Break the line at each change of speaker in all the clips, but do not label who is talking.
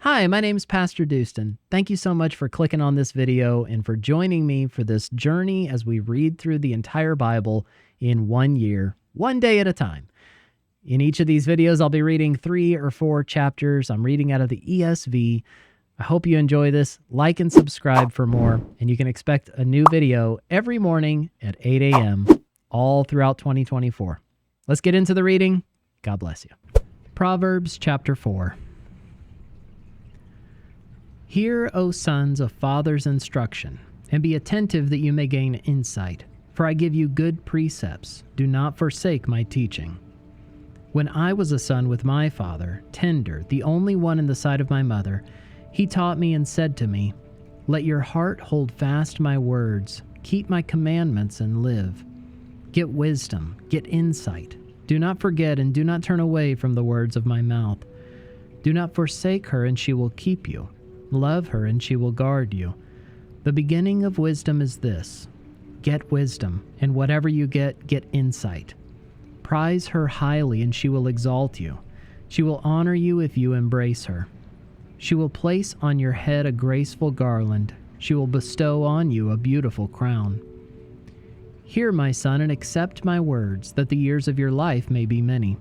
Hi, my name's PastorDoostyn. Thank you so much for clicking on this video and for joining me for this journey as we read through the entire Bible in 1 year, one day at a time. In each of these videos, I'll be reading 3 or 4 chapters. I'm reading out of the ESV. I hope you enjoy this. Like and subscribe for more, and you can expect a new video every morning at 8 a.m. all throughout 2024. Let's get into the reading. God bless you. Proverbs chapter 4. Hear, O sons of fathers' instruction, and be attentive that you may gain insight. For I give you good precepts. Do not forsake my teaching. When I was a son with my father, tender, the only one in the sight of my mother, he taught me and said to me, Let your heart hold fast my words. Keep my commandments and live. Get wisdom, get insight. Do not forget and do not turn away from the words of my mouth. Do not forsake her, and she will keep you. Love her, and she will guard you. The beginning of wisdom is this: get wisdom, and whatever you get insight. Prize her highly, and she will exalt you. She will honor you if you embrace her. She will place on your head a graceful garland. She will bestow on you a beautiful crown. Hear, my son, and accept my words, that the years of your life may be many.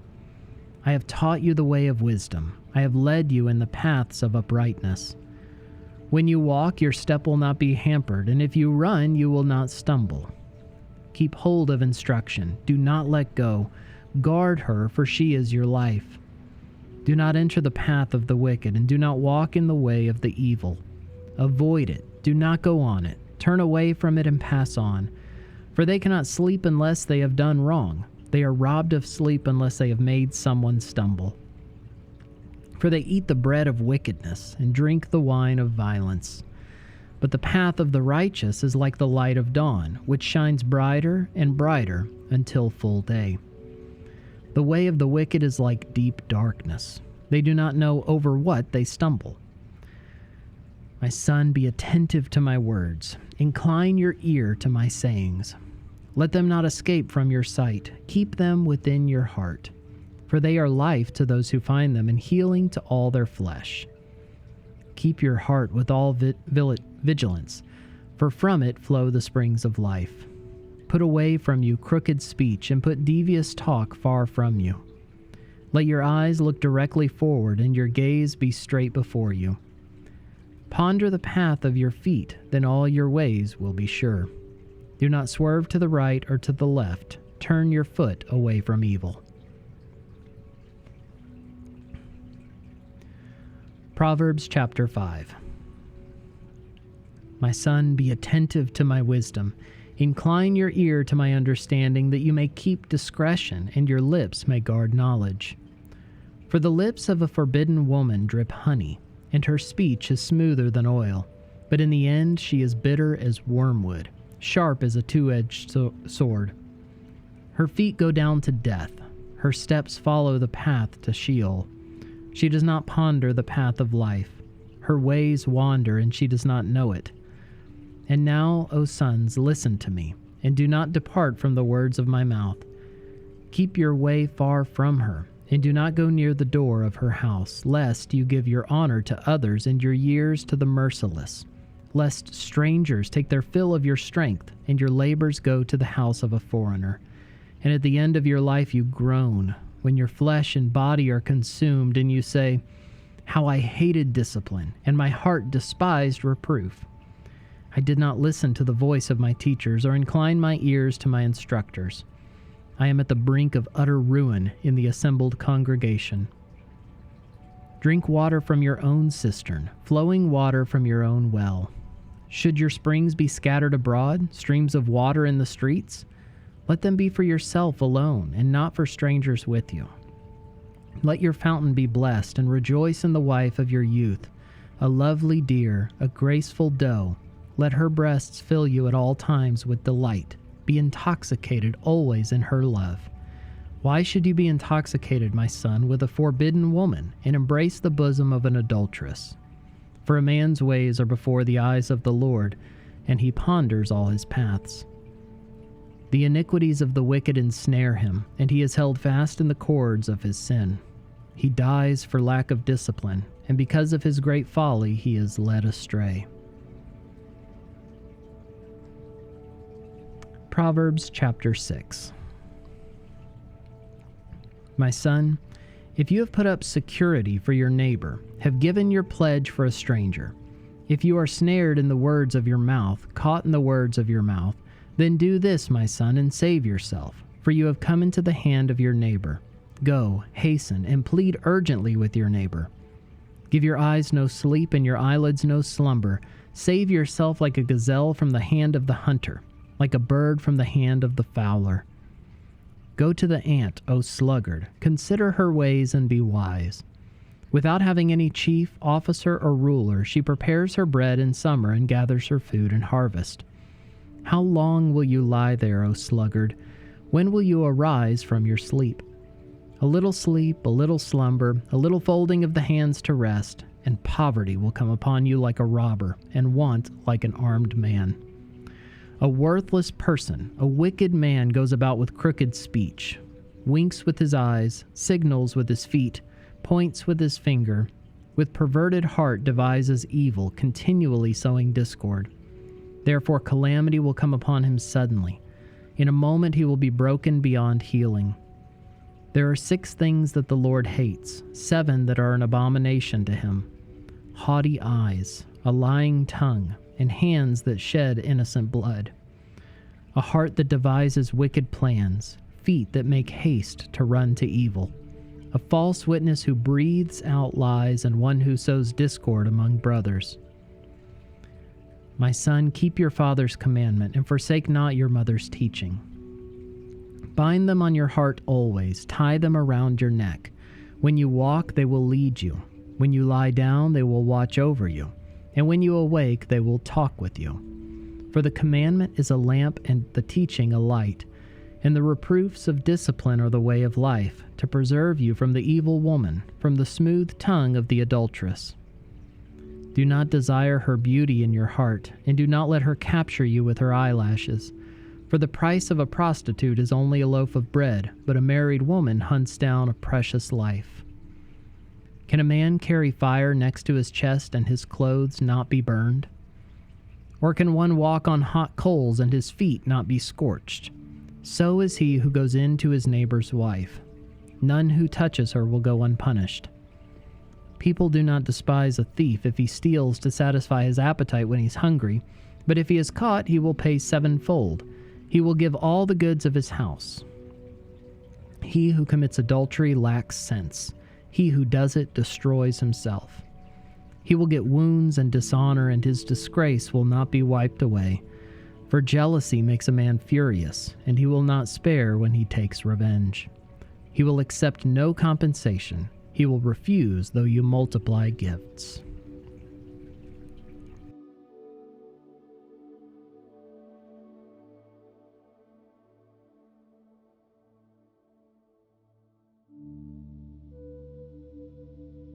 I have taught you the way of wisdom. I have led you in the paths of uprightness. When you walk, your step will not be hampered, and if you run, you will not stumble. Keep hold of instruction. Do not let go. Guard her, for she is your life. Do not enter the path of the wicked, and do not walk in the way of the evil. Avoid it. Do not go on it. Turn away from it and pass on. For they cannot sleep unless they have done wrong. They are robbed of sleep unless they have made someone stumble. For they eat the bread of wickedness and drink the wine of violence. But the path of the righteous is like the light of dawn, which shines brighter and brighter until full day. The way of the wicked is like deep darkness. They do not know over what they stumble. My son, be attentive to my words. Incline your ear to my sayings. Let them not escape from your sight. Keep them within your heart. For they are life to those who find them, and healing to all their flesh. Keep your heart with all vigilance, for from it flow the springs of life. Put away from you crooked speech, and put devious talk far from you. Let your eyes look directly forward, and your gaze be straight before you. Ponder the path of your feet, then all your ways will be sure. Do not swerve to the right or to the left. Turn your foot away from evil. Proverbs chapter 5. My son, be attentive to my wisdom. Incline your ear to my understanding, that you may keep discretion, and your lips may guard knowledge. For the lips of a forbidden woman drip honey, and her speech is smoother than oil. But in the end she is bitter as wormwood, sharp as a two-edged sword. Her feet go down to death. Her steps follow the path to Sheol. She does not ponder the path of life. Her ways wander, and she does not know it. And now, O sons, listen to me, and do not depart from the words of my mouth. Keep your way far from her, and do not go near the door of her house, lest you give your honor to others and your years to the merciless, lest strangers take their fill of your strength, and your labors go to the house of a foreigner. And at the end of your life you groan, when your flesh and body are consumed, and you say, How I hated discipline, and my heart despised reproof. I did not listen to the voice of my teachers, or incline my ears to my instructors. I am at the brink of utter ruin in the assembled congregation. Drink water from your own cistern, flowing water from your own well. Should your springs be scattered abroad, streams of water in the streets? Let them be for yourself alone, and not for strangers with you. Let your fountain be blessed, and rejoice in the wife of your youth, a lovely deer, a graceful doe. Let her breasts fill you at all times with delight. Be intoxicated always in her love. Why should you be intoxicated, my son, with a forbidden woman, and embrace the bosom of an adulteress? For a man's ways are before the eyes of the Lord, and he ponders all his paths. The iniquities of the wicked ensnare him, and he is held fast in the cords of his sin. He dies for lack of discipline, and because of his great folly he is led astray. Proverbs chapter 6. My son, if you have put up security for your neighbor, have given your pledge for a stranger, if you are snared in the words of your mouth, caught in the words of your mouth, then do this, my son, and save yourself, for you have come into the hand of your neighbor. Go, hasten, and plead urgently with your neighbor. Give your eyes no sleep and your eyelids no slumber. Save yourself like a gazelle from the hand of the hunter, like a bird from the hand of the fowler. Go to the ant, O sluggard, consider her ways and be wise. Without having any chief, officer, or ruler, she prepares her bread in summer and gathers her food in harvest. How long will you lie there, O sluggard? When will you arise from your sleep? A little sleep, a little slumber, a little folding of the hands to rest, and poverty will come upon you like a robber, and want like an armed man. A worthless person, a wicked man, goes about with crooked speech, winks with his eyes, signals with his feet, points with his finger, with perverted heart devises evil, continually sowing discord. Therefore calamity will come upon him suddenly. In a moment he will be broken beyond healing. There are 6 things that the Lord hates, 7 that are an abomination to him: haughty eyes, a lying tongue, and hands that shed innocent blood. A heart that devises wicked plans, feet that make haste to run to evil. A false witness who breathes out lies, and one who sows discord among brothers. My son, keep your father's commandment, and forsake not your mother's teaching. Bind them on your heart always, tie them around your neck. When you walk, they will lead you. When you lie down, they will watch over you. And when you awake, they will talk with you. For the commandment is a lamp, and the teaching a light. And the reproofs of discipline are the way of life, to preserve you from the evil woman, from the smooth tongue of the adulteress. Do not desire her beauty in your heart, and do not let her capture you with her eyelashes. For the price of a prostitute is only a loaf of bread, but a married woman hunts down a precious life. Can a man carry fire next to his chest and his clothes not be burned? Or can one walk on hot coals and his feet not be scorched? So is he who goes in to his neighbor's wife. None who touches her will go unpunished. People do not despise a thief if he steals to satisfy his appetite when he's hungry, but if he is caught, he will pay 7-fold. He will give all the goods of his house. He who commits adultery lacks sense. He who does it destroys himself. He will get wounds and dishonor, and his disgrace will not be wiped away. For jealousy makes a man furious, and he will not spare when he takes revenge. He will accept no compensation. He will refuse though you multiply gifts.